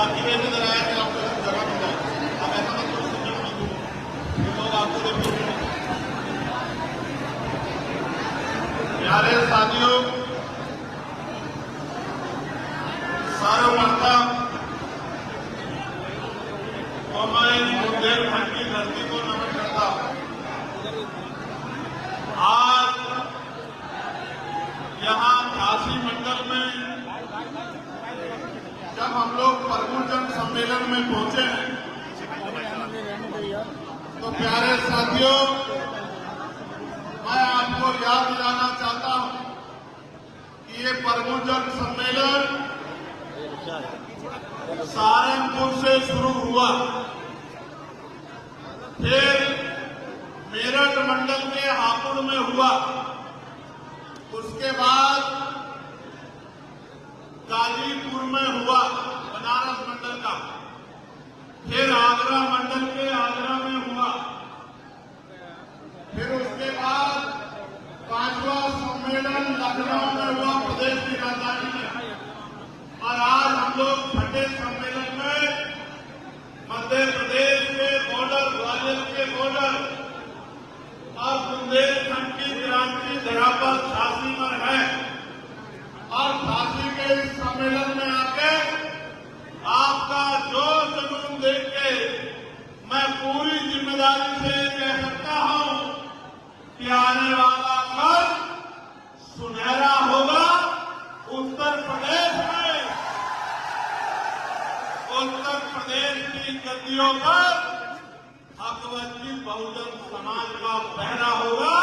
नजर आया कि आपको जगह मिल जाए। आप ऐसा मत करो ये लोग आपको देखो। प्यारे साथियों, सर्वप्रथम तो मैं बुंदेलखंड की धरती को नमन करता हूं। आज यहां काशी मंडल में जब हम लोग प्रभुजन सम्मेलन में पहुंचे हैं तो प्यारे साथियों, मैं आपको याद दिलाना चाहता हूं कि ये प्रभुजन सम्मेलन सहारनपुर से शुरू हुआ, फिर मेरठ मंडल के हापुड़ में हुआ, उसके बाद गाजीपुर में हुआ बनारस मंडल का, फिर आगरा मंडल के आगरा में हुआ, फिर उसके बाद 5वां सम्मेलन लखनऊ में हुआ प्रदेश की राजधानी में, और आज हम लोग 6ठे सम्मेलन में मध्य प्रदेश के बॉर्डर, ग्वालियर के बॉर्डर और बुंदेलखंड की क्रांति धरा पर झांसी में है। और झांसी के इस सम्मेलन में आके आपका जोश जुनून देख के मैं पूरी जिम्मेदारी से कह सकता हूं कि आने वाला कल सुनहरा होगा उत्तर प्रदेश में। उत्तर प्रदेश की गद्दियों पर हकवंचित बहुजन समाज का पहरा होगा।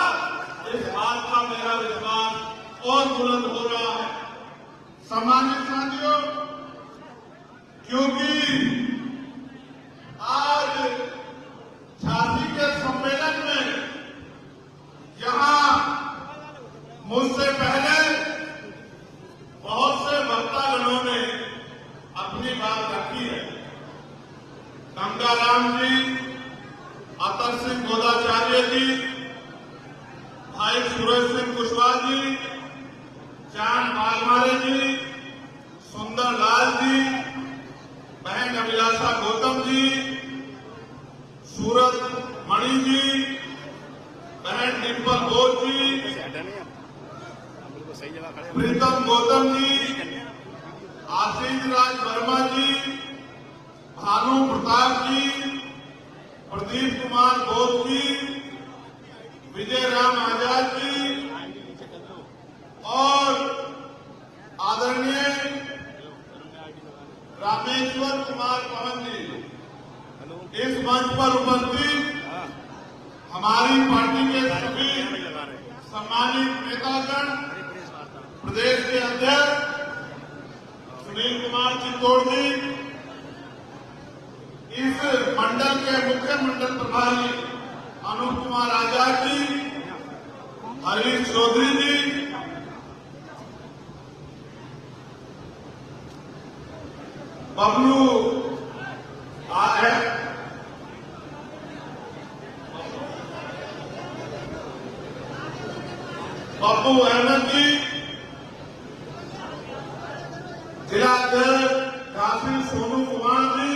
इस बात का मेरा विश्वास और बुलंद हो रहा है। सम्मानित साथियों, क्योंकि आज झांसी के सम्मेलन में यहां मुझसे पहले बहुत से वक्तागणों ने अपनी बात रखी है। गंगाराम जी, अतर सिंह गोदाचार्य जी, भाई सूरज सिंह कुशवाहा जी, चांद बालमारे जी, सुंदर लाल जी, बहन अभिलाषा गौतम जी, सूरज मणि जी, बहन डिम्पल घोष जी, प्रीतम गौतम जी, आशीष राज वर्मा जी, भानु प्रताप जी, प्रदीप कुमार घोष जी, विजय राम आजाद जी और आदरणीय रामेश्वर कुमार पवन जी, इस मंच पर उपस्थित हमारी पार्टी के सभी सम्मानित नेतागण, प्रदेश के अध्यक्ष सुनील कुमार चित्तौड़ जी, इस मंडल के मुख्य मंडल प्रभारी अनूप कुमार आजाद जी, हरीश चौधरी जी, बबलू बब्बू अहमद जी, जिलाध्यक्ष काशी सोनू कुमार जी,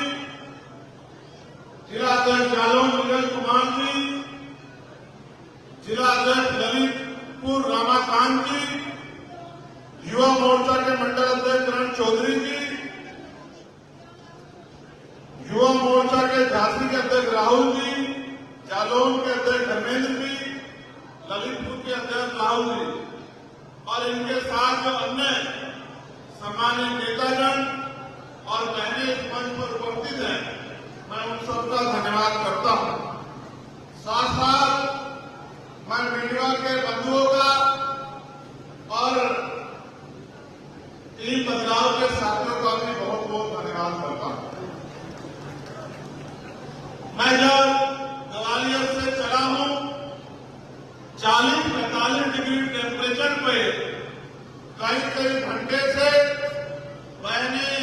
जिलाध्यक्ष जालौन नीरज कुमार जी, जिलाध्यक्ष ललितपुर रामाकांत जी, युवा मोर्चा के मंडल अध्यक्ष करण चौधरी जी, युवा मोर्चा के झांसी के अध्यक्ष राहुल जी, जालौन के अध्यक्ष धर्मेंद्र जी, ललितपुर के अध्यक्ष राहुल जी और इनके साथ जो अन्य सम्मानित नेतागण और बहनें इस मंच पर उपस्थित हैं, मैं उन सबका धन्यवाद करता हूं। साथ साथ मैं मीडिया के बंधुओं का और टीम बदलाव के साथियों का भी बहुत बहुत धन्यवाद करता हूं। मैं जब ग्वालियर से चला हूं 40-45 डिग्री टेम्परेचर पे कई घंटे से बहनें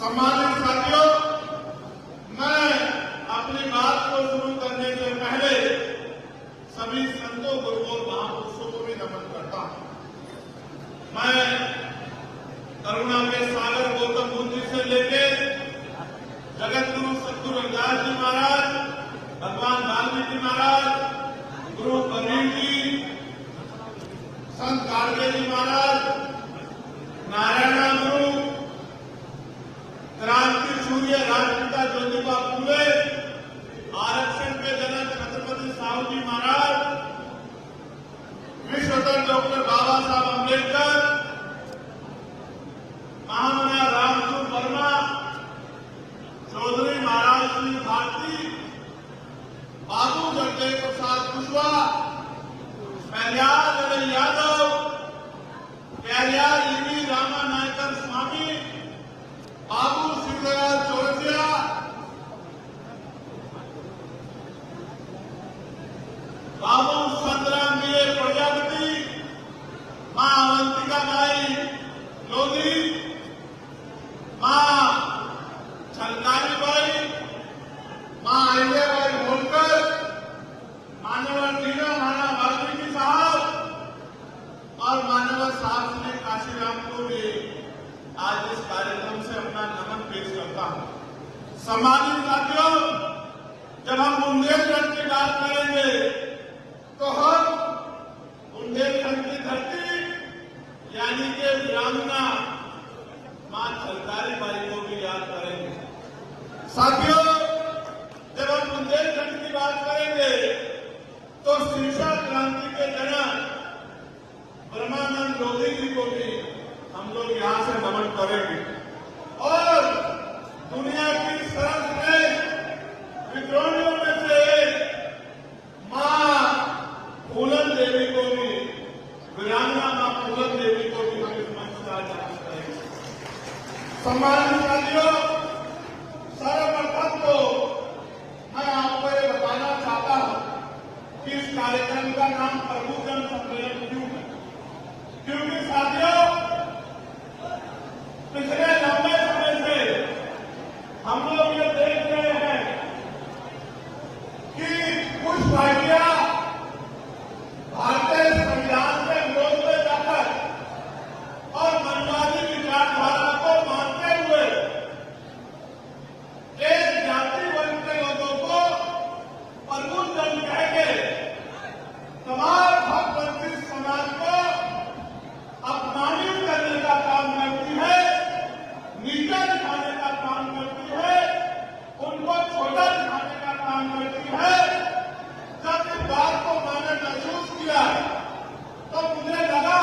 सम्मानित साथियों, मैं अपनी बात को शुरू करने से पहले सभी संतों, गुरुओं, महापुरुषों को भी नमन करता हूं। मैं करुणा के सागर गौतम बुद्ध जी से लेके जगत गुरु सद्गुरु रविदास जी महाराज, भगवान वाल्मीकि महाराज, गुरु कबीर जी, संत गाडगे जी महाराज, नारायण गुरु, क्रांति सूर्य राजपिता ज्योतिबा फूले, आरक्षण के जनक छत्रपति साहू जी महाराज, विश्वकर्मा डॉक्टर बाबा साहब अम्बेडकर, महामना रामसूर वर्मा, चौधरी महाराज सिंह भारती, बाबू जगदेव प्रसाद कुशवाहा, पहल्यार यादव, प्यारियार ईवी रामा नायकर स्वामी, बाबू शिवराज चौरसिया, बाबू संतराम बी प्रजापति, मां अवंतिका बाई लोधी, मां छलकारी बाई, मां अहिल्याबाई होलकर, मान्यवर टीना महाराणा वाल्मीकि साहब और मान्यवर साहब श्री काशीराम को भी आज इस कार्यक्रम से अपना नमन पेश करता हूं। सम्मानित साथियों, जब हम बुंदेलखंड की बात करेंगे तो हम बुंदेलखंड की धरती यानी कि वीरांगना मां छलकारी बाई को भी याद करेंगे। साथियों, जब हम बुंदेलखंड की बात करेंगे तो शिक्षा क्रांति के जनक ब्रह्मानंद लोधी जी को भी हम लोग यहां से नमन करेंगे और दुनिया की सर्वश्रेष्ठ विद्रोहियों में से मां फूलन देवी को भी, वीरांगना मां फूलन देवी को भी हम इस मंच से आज नमन करेंगे। सम्मानित साथियों, सर्वप्रथम तो मैं आपको ये बताना चाहता हूं कि इस कार्यक्रम का नाम प्रभुजन सम्मेलन क्यों है। क्योंकि साथियों, पिछले लंबे समय से हम लोग ये देख रहे हैं कि कुछ पार्टियां भारतीय संविधान के विरोध में जाकर और मनवादी विचारधारा को मानते हुए एक जाति वर्ग के लोगों को प्रभुजन कह के तमाम हक वंचित समाज को अपमानित करने का काम करती है, नीचा दिखाने का काम करती है, उनको छोटा दिखाने का काम करती है। जब इस बात को मैंने महसूस किया तो मुझे लगा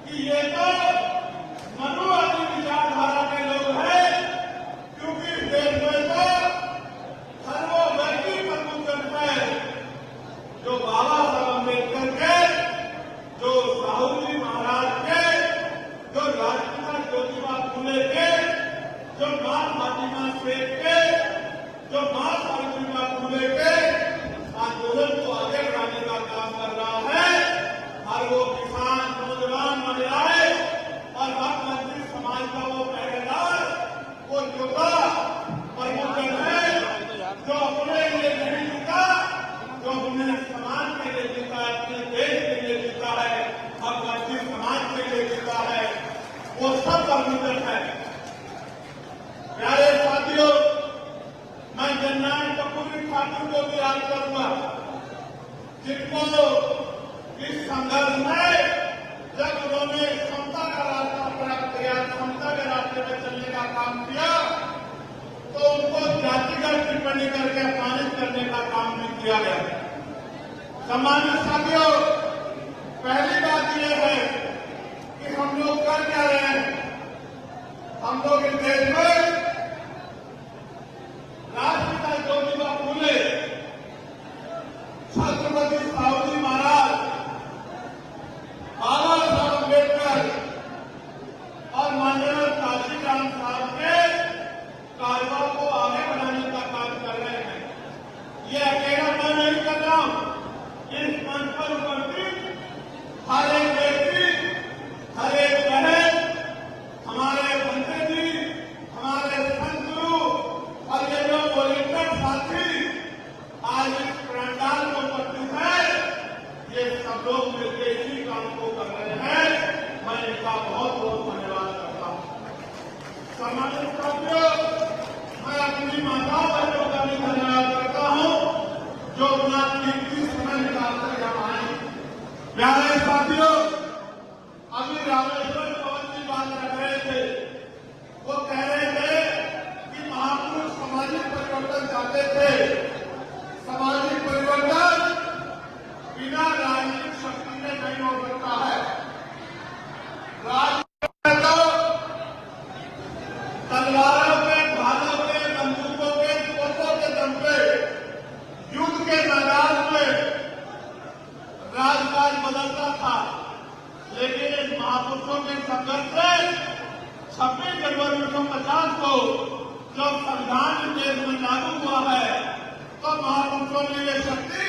कि ये तो मनुवादी विचारधारा के लोग हैं, क्योंकि इस देश में तो सर्वव्यापी प्रभुत्व है जो बाबा साहब अम्बेडकर के, जो साहू जी महाराज के, जो राजपिता ज्योतिबा फूले के, जो मां फातिमा शेख के, जो मां सावित्रीबाई फूले के आंदोलन को आगे बढ़ाने का काम कर रहा है। हर वो किसान, नौजवान, महिलाएं और हक वंचित समाज का वो पहरेदार, वो योद्धा प्रमुखन है जो अपने लिए नहीं जीता, जो अपने समाज के लिए जीता है, अपने देश के लिए जीता है, हक वंचित समाज के लिए जीता है, वो सब प्रमुखन है। प्यारे साथियों, मैं जननायक कपूरी ठाकुर को भी याद करूंगा, जिनको इस संघर्ष में जब उन्होंने समता का रास्ता प्राप्त किया, समता के रास्ते में चलने का काम किया, तो उनको जातिगत टिप्पणी करके अपमानित करने का काम भी किया गया। सम्मानित साथियों, पहली बात यह है कि हम लोग कर क्या रहे हैं। हम लोग इस देश में राजपिता ज्योतिबा फूले, छत्रपति साहू जी महाराज, बाबा साहब अम्बेडकर और माननीय काशीराम साहब के कारवा को आगे बढ़ाने का काम कर रहे हैं। ये अकेला मैं नहीं कर रहा हूं, इस मंच पर उपस्थित हर एक व्यक्ति, हर एक बहन, हमारे मंत्री जी, सम्मानित साथियों, मैं अपनी माता बहनों का भी धन्यवाद करता हूं जो अपना कीमती समय निकालकर यहाँ आए। प्यारे साथियों, अभी रामेश्वर पवन जी बात कर रहे थे। वो कह रहे थे कि महापुरुष सामाजिक परिवर्तन चाहते थे। सामाजिक परिवर्तन बिना राजनीतिक शक्ति में नहीं हो सकता है। तलवारों पे, भालों पे, बंदूकों पे, तोपों के दम पे युद्ध के मैदान में राजकाज बदलता था, लेकिन इस महापुरुषों के संघर्ष से 26 जनवरी 1950 को जब संविधान देश में लागू हुआ है तो महापुरुषों ने ये शक्ति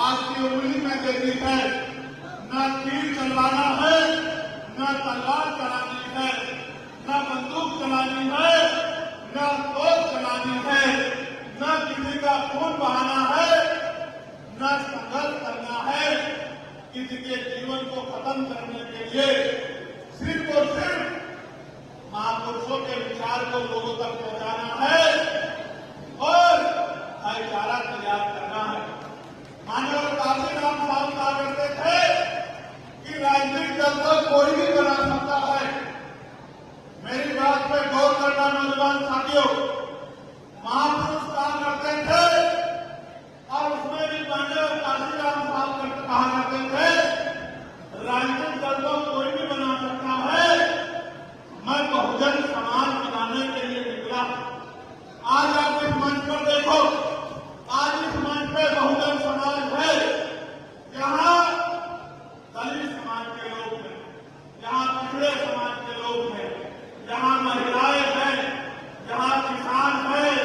आज की उंगली में दे दी है। न तीर चलवाना है, न तलवार चलानी है, न बंदूक चलानी है, न तोप चलानी है, न किसी का खून बहाना है, न संघर्ष करना है। किसी के जीवन को खत्म करने के लिए सिर्फ और सिर्फ महापुरुषों के विचार को लोगों तक पहुंचाना है और भाईचारा तैयार करना है। मानव काशीराम साहब कहा करते थे कि राजनीतिक दल को कोई भी बना सकता है। मेरी बात पे गौर करना नौजवान साथियों, महापुरुष कहा करते थे और उसमें भी मानव काशीराम साहब कहा करते थे राजनीतिक दल को कोई भी बना सकता है। मैं बहुजन समाज बनाने के लिए निकला। आज आप इस मंच पर देखो, आज इस मंच पे बहुजन समाज है। यहाँ दलित समाज के लोग हैं, यहाँ पिछड़े समाज के लोग हैं, यहाँ महिलाएं हैं, यहाँ किसान हैं,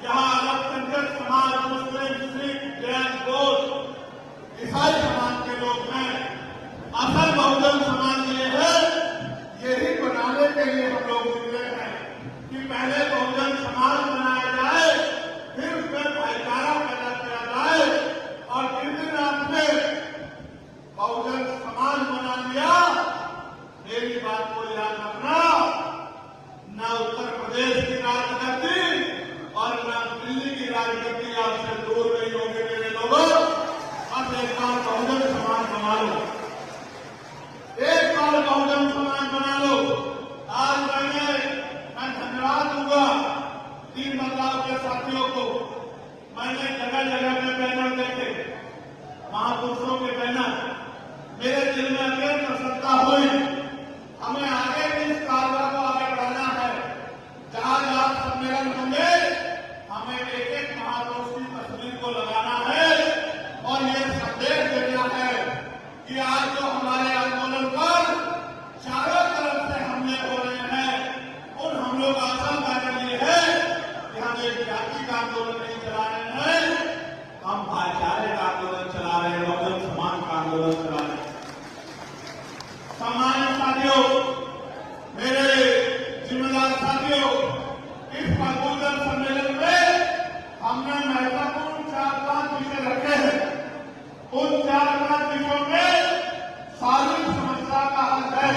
यहाँ अल्पसंख्यक समाज, मुस्लिम, सिख, जैन, बौद्ध, ईसाई समाज के लोग हैं। असल बहुजन समाज ये है, यही बनाने के लिए हम लोग निकले हैं कि पहले बहुजन समाज बनाया जाए, फिर उसमें भाईचारा पैदा किया जाए। और जिस दिन आपने बहुजन समाज बना लिया, मेरी बात को याद रखना, न उत्तर प्रदेश की राजनीति और न दिल्ली की राजनीति आपसे दूर नहीं होगी मेरे लोगों। अब एक बार बहुजन समाज बना लो, एक बार बहुजन समाज बना लो। आज मैं धन्यवाद दूंगा तीन बदलाव के साथियों को। मैंने जगह जगह में बैनर देखे, महापुरुषों के बैनर, मेरे दिल में अत्यंत प्रसन्नता हुई। हमें आगे भी इस कार्य को आगे बढ़ाना है। जहां जहां सम्मेलन होंगे, हमें एक एक महापुरुष की तस्वीर को लगाना है और ये संदेश देना है कि आज जो हमारे आंदोलन पर चारों तरफ से हमले हो रहे हैं, उन हमलों का असर कारण ये है कि हम एक जाति का आंदोलन नहीं चला रहे हैं, हम भाईचारे का आंदोलन चला रहे हैं, बहुजन समाज का आंदोलन चला रहे हैं। सम्मानित साथियों, मेरे जिम्मेदार साथियों, इस बहुजन सम्मेलन में हमने महत्वपूर्ण 4-5 विषय रखे हैं। उन 4-5 विषयों में सारी समस्या का हल है।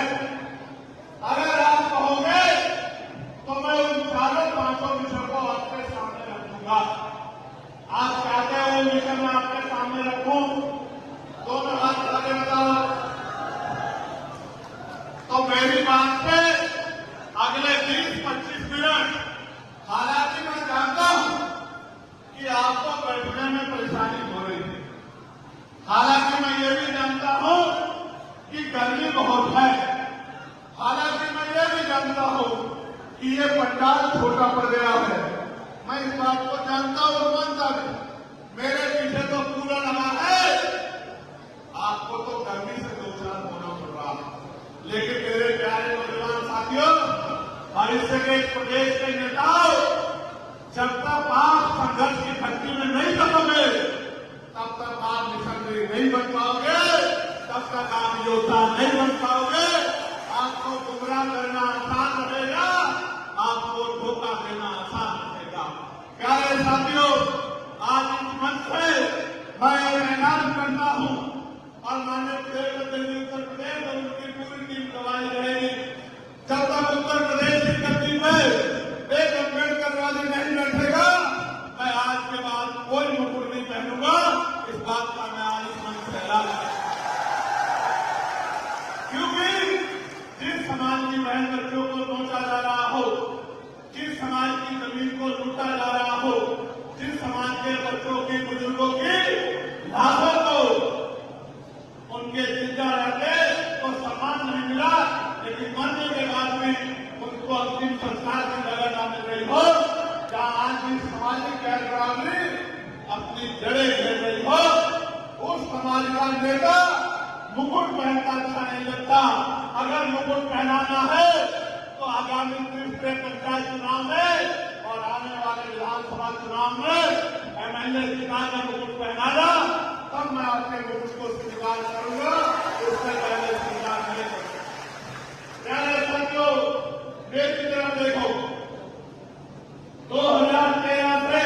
अगर आप कहोगे तो मैं उन 4-5 विषयों को आपके सामने रखूंगा। आप चाहते हो वो विषय मैं आपके सामने रखूं? दोनों हाथ आगे बताओ। तो मेरी बात पे अगले 20-25 मिनट, हालांकि मैं जानता हूं कि आपको बैठने में परेशानी हो रही है, हालांकि मैं ये भी जानता हूं कि गर्मी बहुत है, हालांकि मैं ये भी जानता हूं कि ये पंडाल छोटा पड़ गया है। मैं इस बात को जानता हूं और मानता भी। मेरे पीछे तो कूलर लगा है, आपको तो गर्मी से दो चार होना पड़ रहा है। लेकिन मेरे प्यारे नौजवान साथियों, भविष्य के प्रदेश के नेताओं, जब तक आप संघर्ष की भक्ति में नहीं करोगे, तब तक आप मिशनरी नहीं बन पाओगे, तब तक आप योद्धा नहीं बन पाओगे। आपको गुमराह करना आसान रहेगा, आपको धोखा देना आसान रहेगा। प्यारे साथियों, आज इस मंच से मैं ऐलान करता हूं और माननीय दिल्ली उत्तर प्रदेश और उनकी पूरी टीम गवाही रहेगी। जब तक उत्तर प्रदेश की गद्दी पे समाज का नेता मुकुट पहनता अच्छा नहीं लगता। अगर मुकुट पहनाना है तो आगामी तीसरे पंचायत चुनाव में और आने वाले विधानसभा चुनाव में एमएलए चुनाव का मुकुट पहनाना, तब मैं आपके मुकुट को स्वीकार करूंगा, उससे पहले स्वीकार नहीं करूंगा। प्यारे साथियों, मेरी तरफ देखो, 2013 से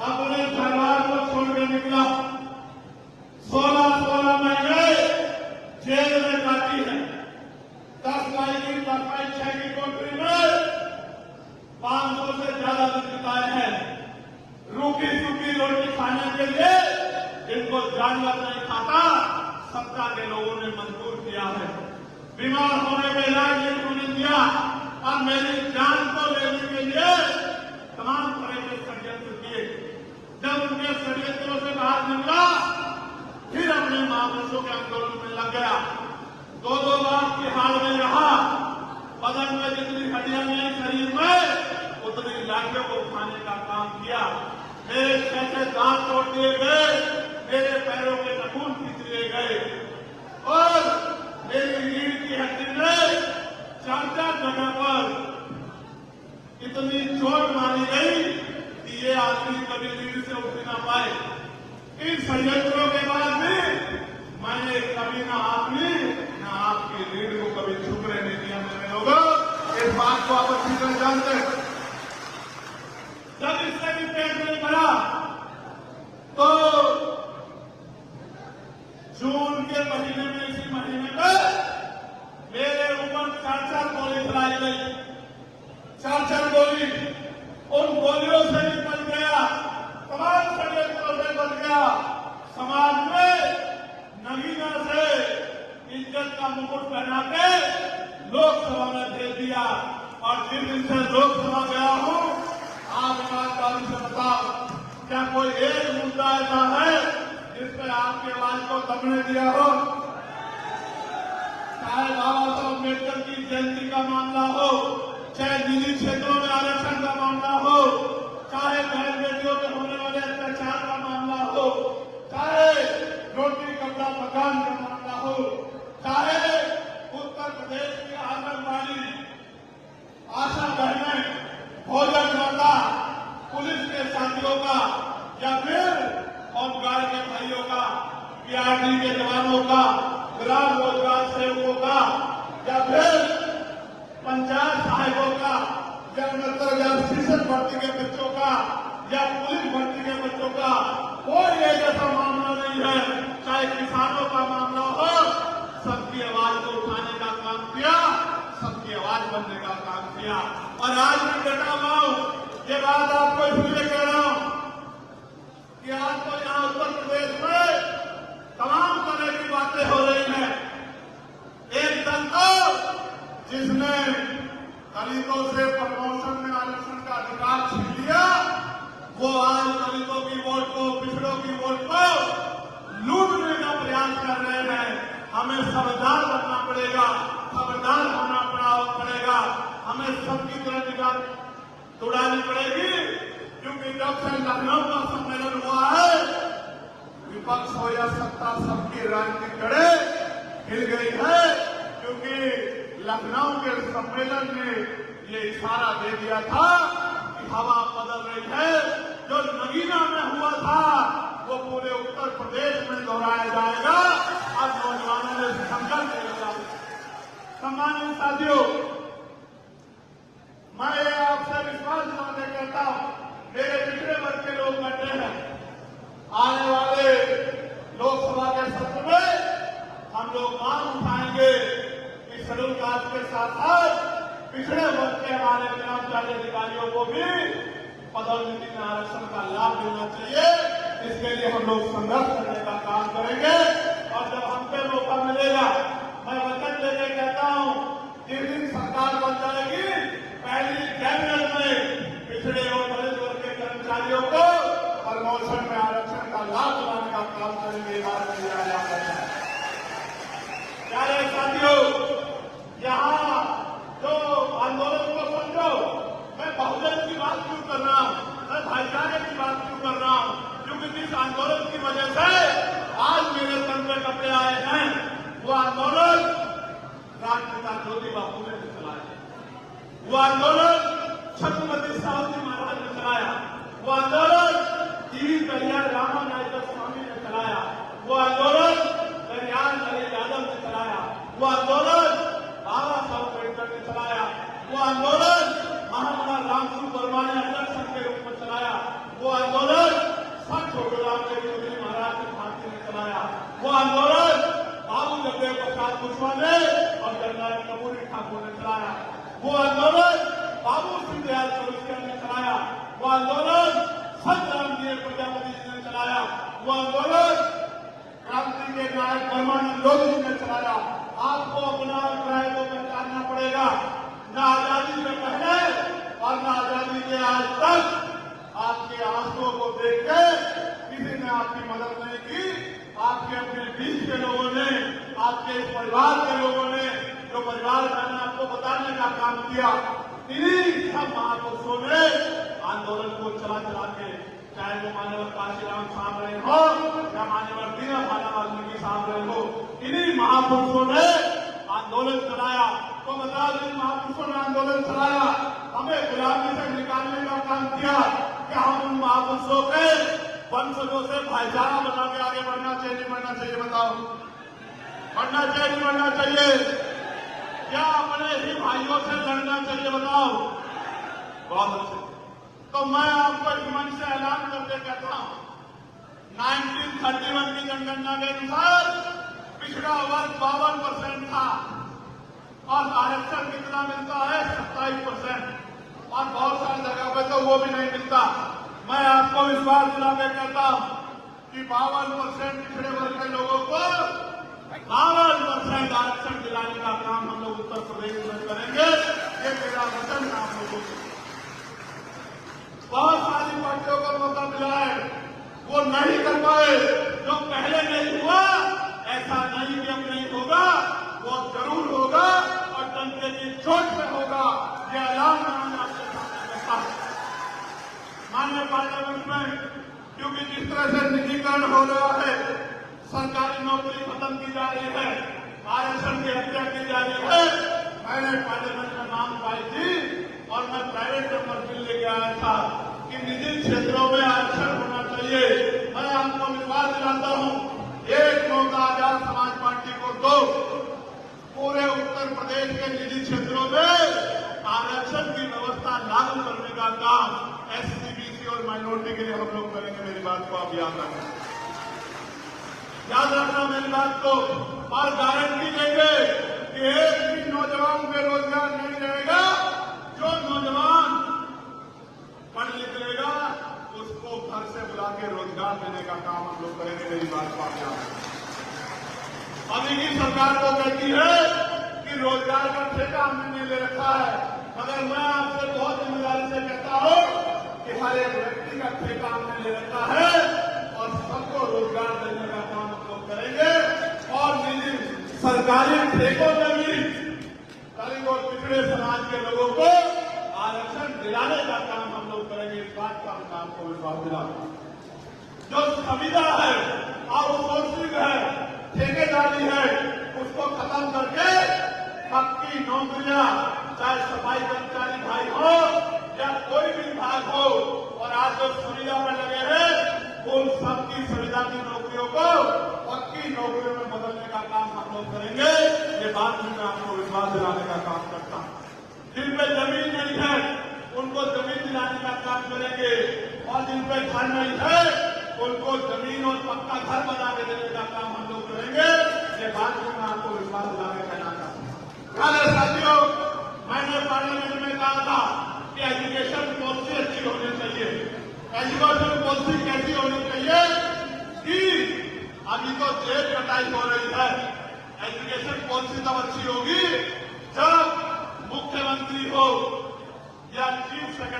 अपने परिवार को छोड़ के निकला, 16 महीने जेल में काटी है। 10 मई की 6 की कोठरी में 500 से ज्यादा दिन बिताए हैं। रूखी सूखी रोटी खाने के लिए जिनको जानवर नहीं खाता, सत्ता के लोगों ने मंजूर किया है। बीमार होने में इलाज नहीं दिया और मेरी जान को लेने के लिए तमाम तरह के षड्यंत्र किए। जब उनके षड्यंत्रों से बाहर निकला, फिर अपने महापुरुषों के आंदोलन में लग गया। 2 बार की हाल में रहा। बदन में जितनी हड्डियां नहीं शरीर में, उतनी लाठियों को उठाने का काम किया। मेरे 6 दांत तोड़ दिए गए, मेरे पैरों के नखून खींच लिए गए और मेरी रीढ़ की हड्डी में 4 जगह पर इतनी चोट मारी गई कि ये आदमी कभी रीढ़ से उठ ना पाए। इन षड्यंत्रों के बाद भी मैंने कभी ना आपने ना आपकी रीढ़ को कभी झुकने नहीं दिया। मेरे लोगों, इस बात को आप अच्छी तरह जानते हैं। जब इससे भी पेट नहीं भरा तो जून के महीने में, इसी महीने में मेरे ऊपर 4 गोली चलाई गई। 4 गोली, उन गोलियों से भी बच गया, तमाम षड्यंत्रों से बच गया। समाज में नगीना से इज्जत का मुकुट पहना के लोकसभा में भेज दिया और जिस दिन से लोकसभा गया हूं, आप ईमानदारी से बताओ, क्या कोई एक मुद्दा ऐसा है जिसमें आपकी आवाज को दबने दिया हो? चाहे बाबा साहब अम्बेडकर की जयंती का मामला हो, चाहे निजी क्षेत्रों में आरक्षण का मामला हो, चाहे बहन बेटियों में होने वाले अत्याचार का मामला हो, चाहे रोटी कपड़ा मकान का मामला हो, चाहे उत्तर प्रदेश की आंगनबाड़ी आशा बहनें, भोजन माता, पुलिस के साथियों का, या फिर होमगार्ड के भाइयों का, पीआरडी के जवानों का, ग्राम रोजगार सेवकों का, या फिर पंचायत सहायकों का, या 69,000 भर्ती के बच्चों का, या पुलिस भर्ती के बच्चों का, कोई एक ऐसा मामला नहीं है, चाहे किसानों का मामला हो, सबकी आवाज को उठाने का काम किया, सबकी आवाज बनने का काम किया। और आज भी डटा हुआ हूं, ये बात आपको इसलिए कह रहा हूं कि आज तो यहां उत्तर प्रदेश में तमाम तरह की बातें हो रही हैं। एक दल तो जिसने दलितों से प्रमोशन में आरक्षण का अधिकार छीन लिया, वो आज दलितों की वोट को, पिछड़ों की वोट को लूटने का प्रयास कर रहे हैं। हमें समझदार बनना पड़ेगा, खबरदार होना पड़ेगा। हमें सबकी तरह निगाह दौड़ानी पड़ेगी, क्योंकि जब से लखनऊ का सम्मेलन हुआ है, विपक्ष हो या सत्ता, सबकी राजनीतिक जड़ें हिल गई है। क्योंकि लखनऊ के सम्मेलन ने ये इशारा दे दिया था कि हवा बदल रही है। जो नगीना में हुआ था वो पूरे उत्तर प्रदेश में दोहराया जाएगा। अब नौजवानों ने संकल्प लिया। सम्मानित साथियों, मैं आपसे विश्वास दिलाने कहता हूं, मेरे पिछड़े वर्ग के लोग बैठे हैं। आने वाले लोकसभा के सत्र में हम लोग मांग उठाएंगे कि शेड्यूल कास्ट के साथ साथ पिछड़े वर्ग के हमारे कर्मचारी अधिकारियों को भी पदोन्नति में आरक्षण का लाभ देना चाहिए। इसके लिए हम लोग संघर्ष करने का काम करेंगे और जब हम पे मौका मिलेगा, मैं वचन देके कहता हूं, जिस दिन सरकार बन जाएगी, पहली कैबिनेट में पिछड़े और दलित वर्ग के कर्मचारियों को प्रमोशन में आरक्षण का लाभ दिलाने का काम करेंगे। प्यारे साथियों, यहाँ जो आंदोलन को समझो, मैं बहुजन की बात क्यों कर रहा हूं, मैं भाईचारे की बात क्यों कर रहा हूं, क्योंकि इस आंदोलन की वजह से आज मेरे ज्योति बापू ने चलाया, वो आंदोलन छत्रपति साहू महाराज ने चलाया, वो आंदोलन टीवी कल्याण रामानायक स्वामी ने चलाया, वो आंदोलन कल्याण नरेश यादव ने चलाया, वो आंदोलन बाबा साहब अम्बेडकर ने चलाया, वो आंदोलन महामना रामसू वर्मा ने अध्यक्ष के रूप में चलाया, वो आंदोलन संत छोटूराम चौधरी महाराज भारती ने चलाया, वो आंदोलन बाबू जगदेव प्रसाद कुशवाहा ने और जनरल कपूरी ठाकुर ने चलाया, वो आंदोलन बाबू सिंह दयाल चौरसिया ने चलाया, वो आंदोलन संत रामदेव प्रजापति जी ने चलाया, वो आंदोलन क्रांति के नायक परमानंद लोधी ने चलाया। आपको अपना अभिप्राय को पहचानना पड़ेगा। न आजादी से पहले और न आजादी के आज तक आपके आंसुओं को देख के किसी ने आपकी मदद नहीं की। आपके अपने बीच के लोगों ने, आपके इस परिवार के लोगों ने, जो परिवार मैंने आपको बताने का काम किया, इन्हीं सब महापुरुषों ने आंदोलन को चला के, चाहे वो मान्यवर काशीराम साहब रहे हो या मान्यवर दीनदयाल वाल्मीकि साहब रहे हो, इन्हीं महापुरुषों ने आंदोलन चलाया। तो बता दें, महापुरुषों ने आंदोलन चलाया, हमें गुलामी से निकालने का काम किया। क्या हम उन महापुरुषों के वंशजों से भाईचारा बना के आगे बढ़ना चाहिए, नहीं बढ़ना चाहिए? बताओ, बढ़ना चाहिए, नहीं बढ़ना चाहिए? क्या अपने ही भाइयों से लड़ना चाहिए? बताओ। बहुत अच्छे। तो मैं आपको इस मंच से ऐलान करके कहता हूं, 1931 की जनगणना के अनुसार पिछड़ा वर्ग 52% था और आरक्षण कितना मिलता है? 27%। और बहुत सारी जगह पे तो वो भी नहीं मिलता। मैं आपको विश्वास दिला के कहता हूं कि 52% पिछड़े वर्ग के लोगों को 52% आरक्षण दिलाने का काम हम लोग उत्तर प्रदेश में करेंगे। ये मेरा वचन है आप लोगों को। बहुत सारी पार्टियों को मौका मिला है, वो नहीं कर पाए। जो पहले नहीं हुआ, ऐसा नहीं कि अब नहीं होगा, वो जरूर होगा और डंके की चोट पे होगा। ये ऐलान मैंने आपके सामने रखा है। माननीय पार्लियामेंट में, क्योंकि जिस तरह से निजीकरण हो रहा है, सरकारी नौकरी खत्म की जा रही है, आरक्षण की हत्या की जा रही है, मैंने पार्लियामेंट में मांग पाई थी और मैं प्राइवेट नंबर बिल लेके आया था कि निजी क्षेत्रों में आरक्षण होना चाहिए। मैं आपको विश्वास दिलाता हूं, एक मौका आजाद समाज पार्टी को दो, पूरे उत्तर प्रदेश के निजी क्षेत्रों में आरक्षण की व्यवस्था लागू करने का काम एससी, बीसी और माइनॉरिटी के लिए हम लोग करेंगे। मेरी बात को आप याद रखना, याद रखना मेरी बात को। और गारंटी देंगे कि एक भी नौजवान बेरोजगार नहीं रहेगा। जो नौजवान पढ़ लिख लेगा, उसको घर से बुला के रोजगार देने का काम हम लोग करेंगे। मेरी बात को आप याद रखें। अभी की सरकार को कहती है कि रोजगार का ठेका हमने ले रखा है, मगर मैं आपसे बहुत जिम्मेदारी से कहता हूं कि हर एक व्यक्ति का ठेका हमने ले रखा है और सबको रोजगार देने का काम हम लोग करेंगे। और निजी सरकारी ठेकों में भी दलित और पिछड़े समाज के लोगों को आरक्षण दिलाने का काम हम लोग करेंगे। इस बात का मैं आपको विश्वास दिलाऊंगा। जो संविदा है और सोर्सिंग है, ठेकेदारी है, उसको खत्म करके पक्की नौकरियां, चाहे सफाई कर्मचारी भाई हो या कोई भी विभाग हो, और आज जो सुविधा में लगे हैं, उन सबकी सुविधा की नौकरियों को पक्की नौकरियों में बदलने का काम हम लोग करेंगे। ये बात भी मैं आपको विश्वास दिलाने का काम करता हूं। जिन पे जमीन नहीं है, उनको जमीन दिलाने का काम करेंगे, और जिन पे घर नहीं है, उनको जमीन और पक्का घर बना के देने का काम हम लोग करेंगे। ये बात भी मैं आपको विश्वास दिलाने का काम करता हूं। साथियों, मैंने पार्लियामेंट में कहा था कि एजुकेशन पॉलिसी अच्छी होनी चाहिए। एजुकेशन पॉलिसी कैसी होनी चाहिए कि अभी तो जेब कटाई हो रही है। एजुकेशन पॉलिसी तब अच्छी होगी जब मुख्यमंत्री हो या चीफ सेक्रेटरी